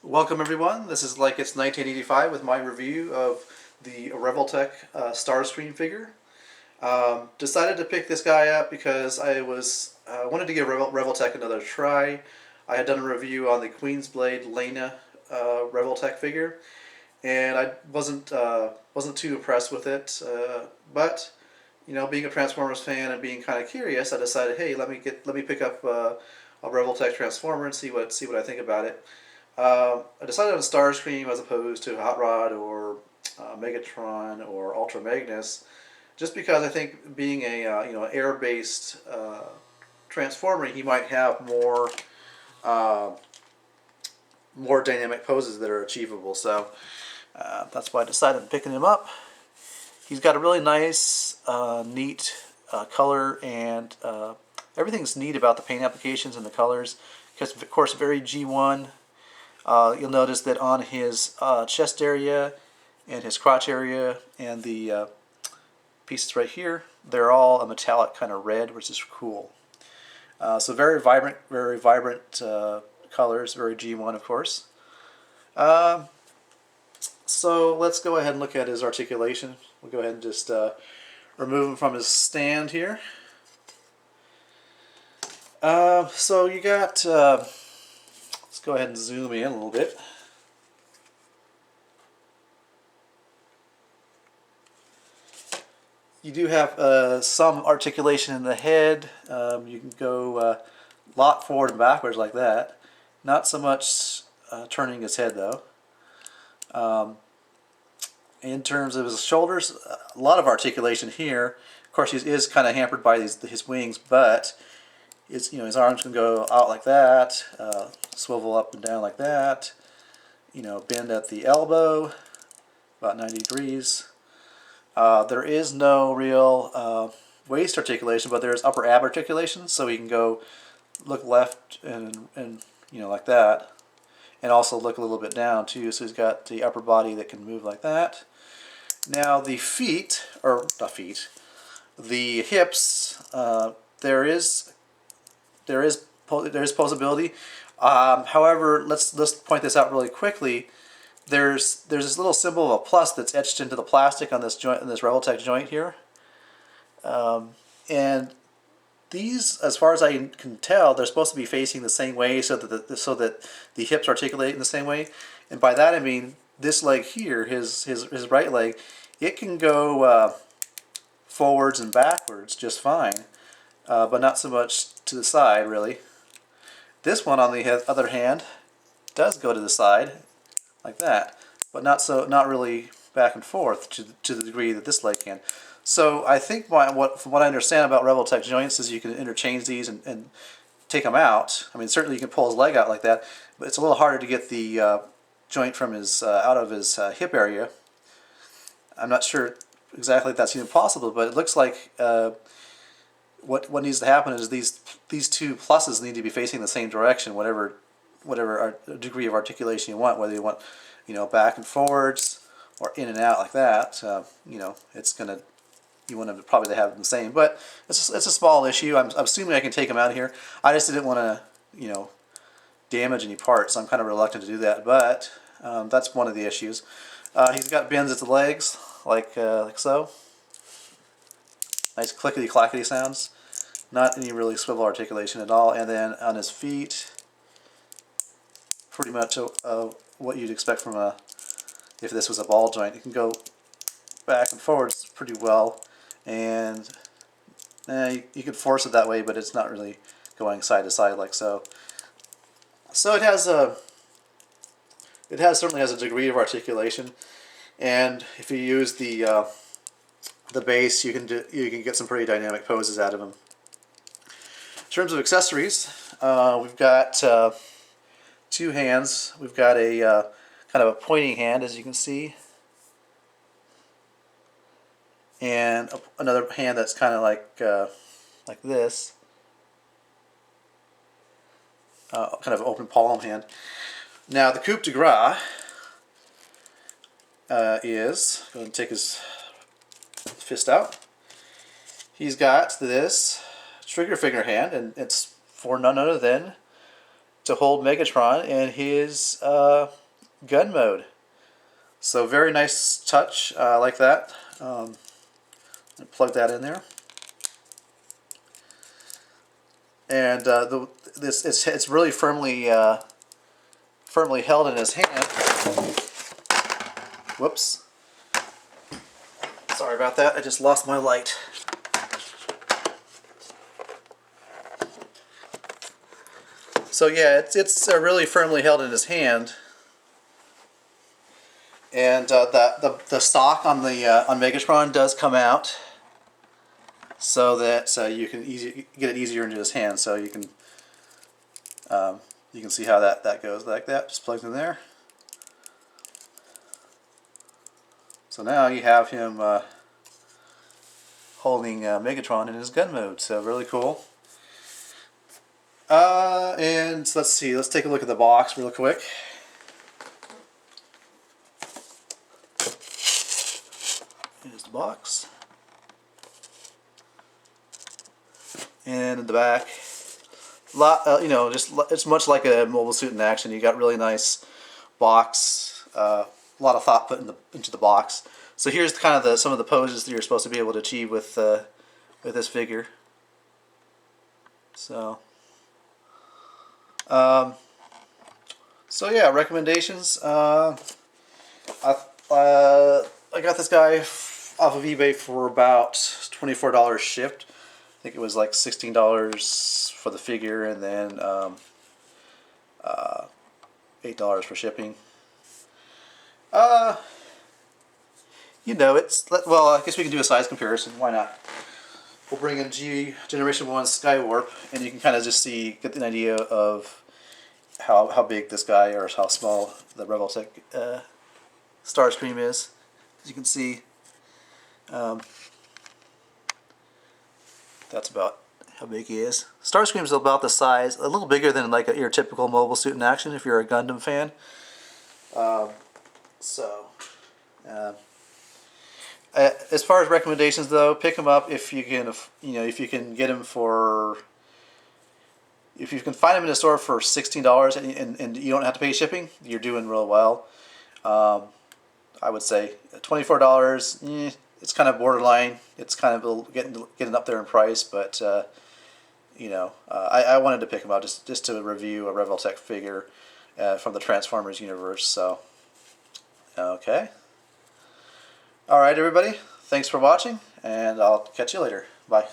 Welcome everyone. This is like it's 1985 with my review of the Revoltech Starscream figure. Decided to pick this guy up because I wanted to give Revoltech another try. I had done a review on the Queensblade Lena Revoltech figure, and I wasn't too impressed with it. But you know, being a Transformers fan and being kind of curious, I decided, hey, let me pick up a Revoltech Transformer and see what I think about it. I decided on Starscream as opposed to Hot Rod or Megatron or Ultra Magnus, just because I think being a air-based Transformer, he might have uh, more dynamic poses that are achievable. So that's why I decided on picking him up. He's got a really nice, neat color, and everything's neat about the paint applications and the colors. Because of course, very G1. You'll notice that on his chest area and his crotch area and the pieces right here, they're all a metallic kind of red, which is cool. So very vibrant colors, very G1 of course. So let's go ahead and look at his articulation. We'll go ahead and just remove him from his stand here. So you got... let's go ahead and zoom in a little bit. You do have some articulation in the head. You can go a lot forward and backwards like that. Not so much turning his head though. In terms of his shoulders, a lot of articulation here. Of course, he is kind of hampered by his wings, but his arms can go out like that, swivel up and down like that, bend at the elbow, about 90 degrees. There is no real waist articulation, but there is upper ab articulation, so he can go look left and like that, and also look a little bit down too. So he's got the upper body that can move like that. Now the feet, or not feet, the hips, there is posability. However, let's point this out really quickly. There's this little symbol of a plus that's etched into the plastic on this joint, in this Revoltech joint here, and these, as far as I can tell, they're supposed to be facing the same way so that the hips articulate in the same way. And by that I mean this leg here, his right leg, it can go forwards and backwards just fine, but not so much to the side really. This one, on the other hand, does go to the side like that, but not really back and forth to the degree that this leg can. So I think from what I understand about Revoltech joints is you can interchange these and take them out. I mean, certainly you can pull his leg out like that, but it's a little harder to get the joint from his out of his hip area. I'm not sure exactly if that's even possible, but it looks like what needs to happen is these two pluses need to be facing the same direction, whatever degree of articulation you want, whether you want back and forwards or in and out like that. You want to probably have them the same, but it's a small issue. I'm assuming I can take them out of here. I just didn't want to damage any parts, so I'm kind of reluctant to do that, but that's one of the issues. He's got bends at the legs like so. Nice clickety clackety sounds. Not any really swivel articulation at all. And then on his feet, pretty much what you'd expect from if this was a ball joint. It can go back and forwards pretty well, and you could force it that way, but it's not really going side to side like so. So it certainly has a degree of articulation, and if you use the base, you can get some pretty dynamic poses out of him. In terms of accessories, we've got two hands. We've got a kind of a pointing hand, as you can see, and another hand that's kind of like this, kind of open palm hand. Now the coup de grace is, go ahead and take his fist out. He's got this trigger finger hand, and it's for none other than to hold Megatron in his gun mode. So very nice touch, like that. Plug that in there, and it's really firmly held in his hand. Whoops, sorry about that. I just lost my light. So yeah, it's really firmly held in his hand. And the stock on the on Megatron does come out, so that you can get it easier into his hand. So you can see how that goes like that. Just plugs in there. So now you have him holding Megatron in his gun mode. So really cool. And let's see. Let's take a look at the box real quick. Here's the box, and in the back, you know, it's much like a mobile suit in action. You got really nice box, a lot of thought put into the box. So here's kind of some of the poses that you're supposed to be able to achieve with this figure. So, so yeah, recommendations. I got this guy off of eBay for about $24 shipped. I think it was like $16 for the figure, and then $8 for shipping. You know, well, I guess we can do a size comparison. Why not? We'll bring in Generation 1 Skywarp, and you can kind of just get an idea of how big this guy, or how small the Revoltech Starscream is. As you can see, that's about how big he is. Starscream's about the size, a little bigger than like your typical mobile suit in action if you're a Gundam fan. As far as recommendations though, pick him up if you can. If you can get him for, if you can find him in a store for $16 and you don't have to pay shipping, you're doing real well. I would say $24. It's kind of borderline. It's kind of getting up there in price, but I wanted to pick him up just to review a Revoltech figure from the Transformers universe. So, okay. All right, everybody. Thanks for watching, and I'll catch you later. Bye.